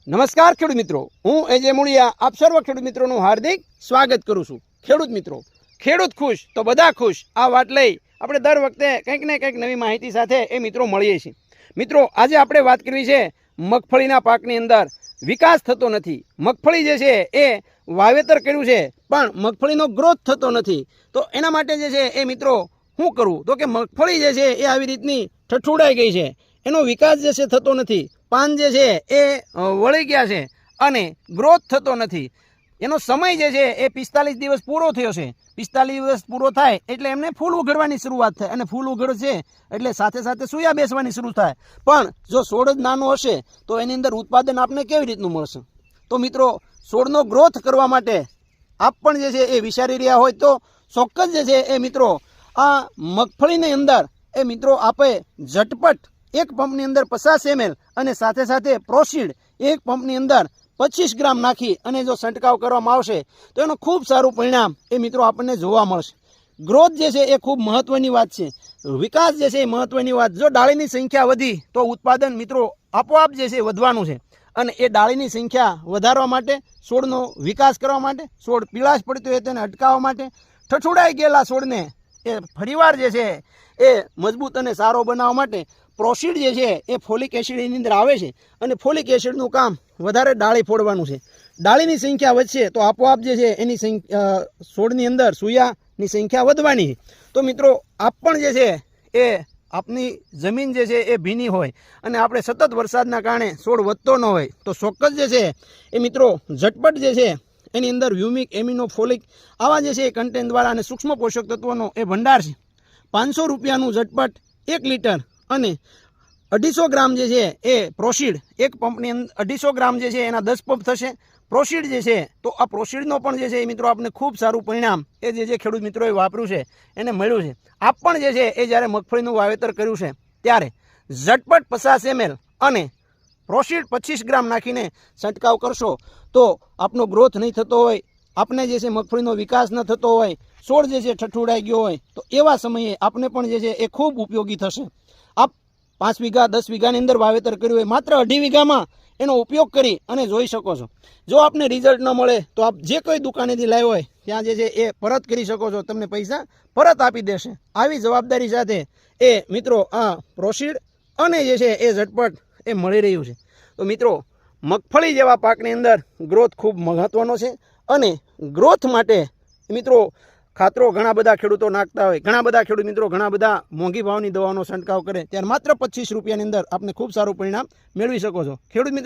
નમસ્કાર ખેડૂત મિત્રો, હું એજે મુળિયા આપ સર્વ ખેડૂત મિત્રોનું હાર્દિક સ્વાગત કરું છું। ખેડૂત મિત્રો, ખેડૂત ખુશ તો બધા ખુશ આ વાત લઈ આપણે દર વખતે કંઈક ને કંઈક નવી માહિતી સાથે એ મિત્રો મળીએ છીએ। મિત્રો, આજે આપણે વાત કરવી છે મગફળીના પાકની અંદર વિકાસ થતો નથી। મગફળી જે છે એ વાવેતર કર્યું છે પણ મગફળીનો ગ્રોથ થતો નથી, તો એના માટે જે છે એ મિત્રો શું કરવું? તો કે મગફળી જે છે એ આવી રીતની ઠઠુડાઈ ગઈ છે, એનો વિકાસ જે છે થતો નથી, પાન જે છે એ વળી ગયા છે અને ગ્રોથ થતો નથી। એનો સમય જે છે એ 45 દિવસ પૂરો થયો છે। 45 દિવસ પૂરો થાય એટલે એમને ફૂલ ઉઘડવાની શરૂઆત થાય અને ફૂલ ઉઘડશે એટલે સાથે સાથે સૂયા બેસવાની શરૂ થાય। પણ જો છોડ જ નાનો હશે તો એની અંદર ઉત્પાદન આપને કેવી રીતનું મળશે? તો મિત્રો, છોડનો ગ્રોથ કરવા માટે આપ પણ જે છે એ વિચારી રહ્યા હોય તો ચોક્કસ જે છે એ મિત્રો આ મગફળીની અંદર એ મિત્રો આપે ઝટપટ એક પંપની અંદર 50 ml અને સાથે સાથે પ્રોસીડ એક પંપની અંદર 25 ગ્રામ નાખી અને જો છંટકાવ કરવામાં આવશે તો એનું ખૂબ સારું પરિણામ એ મિત્રો આપણને જોવા મળશે। ગ્રોથ જે છે એ ખૂબ મહત્વની વાત છે, વિકાસ જે છે એ મહત્વની વાત। જો ડાળીની સંખ્યા વધી તો ઉત્પાદન મિત્રો આપોઆપ જે છે વધવાનું છે અને એ ડાળીની સંખ્યા વધારવા માટે, છોડનો વિકાસ કરવા માટે, છોડ પીળાશ પડતી હોય તેને અટકાવવા માટે, ઠઠુડાઈ ગયેલા છોડને એ ફરીવાર જે છે એ મજબૂત અને સારો બનાવવા માટે પ્રોસીડ જે છે એ ફોલિક એસિડ એની અંદર આવે છે અને ફોલિક એસિડનું કામ વધારે ડાળી ફોડવાનું છે। ડાળીની સંખ્યા વધશે તો આપોઆપ જે છે એની છોડની અંદર સૂયાની સંખ્યા વધવાની છે। તો મિત્રો, આપ પણ જે છે એ આપની જમીન જે છે એ ભીની હોય અને આપણે સતત વરસાદના કારણે છોડ વધતો ન હોય તો ચોક્કસ જે છે એ મિત્રો ઝટપટ જે છે એની અંદર હ્યુમિક, એમિનો, ફોલિક આવા જે છે એ કન્ટેન્ટવાળા અને સૂક્ષ્મ પોષક તત્વોનો એ ભંડાર છે। 500 રૂપિયાનું ઝટપટ 1 લીટર અને 250 ગ્રામ જે છે એ પ્રોસીડ એક પંપની અંદર 250 ગ્રામ જે છે એના 10 પંપ થશે। પ્રોસીડ જે છે તો આ પ્રોસીડનો પણ જે છે એ મિત્રો આપને ખૂબ સારું પરિણામ એ જે ખેડૂત મિત્રોએ વાપર્યું છે એને મળ્યું છે। આપ પણ જે છે એ જ્યારે મગફળીનું વાવેતર કર્યું છે ત્યારે ઝટપટ 50 ml અને પ્રોસીડ 25 ગ્રામ નાખીને છંટકાવ કરશો તો આપનો ગ્રોથ નહીં થતો હોય, આપને જે છે મગફળીનો વિકાસ ન થતો હોય, છોડ જે છે ઠઠુડાઈ ગયો હોય તો એવા સમયે આપને પણ જે છે એ ખૂબ ઉપયોગી થશે। આપ 5 વીઘા 10 વીઘાની અંદર વાવેતર કર્યું હોય, માત્ર 2.5 વીઘામાં એનો ઉપયોગ કરી અને જોઈ શકો છો। જો આપને રિઝલ્ટ ન મળે તો આપ જે કોઈ દુકાનેથી લાવ્યો હોય ત્યાં જે છે એ પરત કરી શકો છો, તમને પૈસા પરત આપી દેશે। આવી જવાબદારી સાથે એ મિત્રો આ પ્રોસીડ અને જે છે એ ઝટપટ એ મળી રહ્યું છે। તો મિત્રો, મગફળી જેવા પાકની અંદર ગ્રોથ ખૂબ મહત્વનો છે અને ગ્રોથ માટે મિત્રો ખાતરો ઘણા બધા ખેડૂતો નાખતા હોય, ઘણા બધા ખેડૂત મિત્રો ઘણા બધા મોંઘી ભાવની દવાનો છંટકાવ કરે ત્યારે માત્ર 25 રૂપિયાની અંદર આપને ખૂબ સારું પરિણામ મેળવી શકો છો। ખેડૂત મિત્રો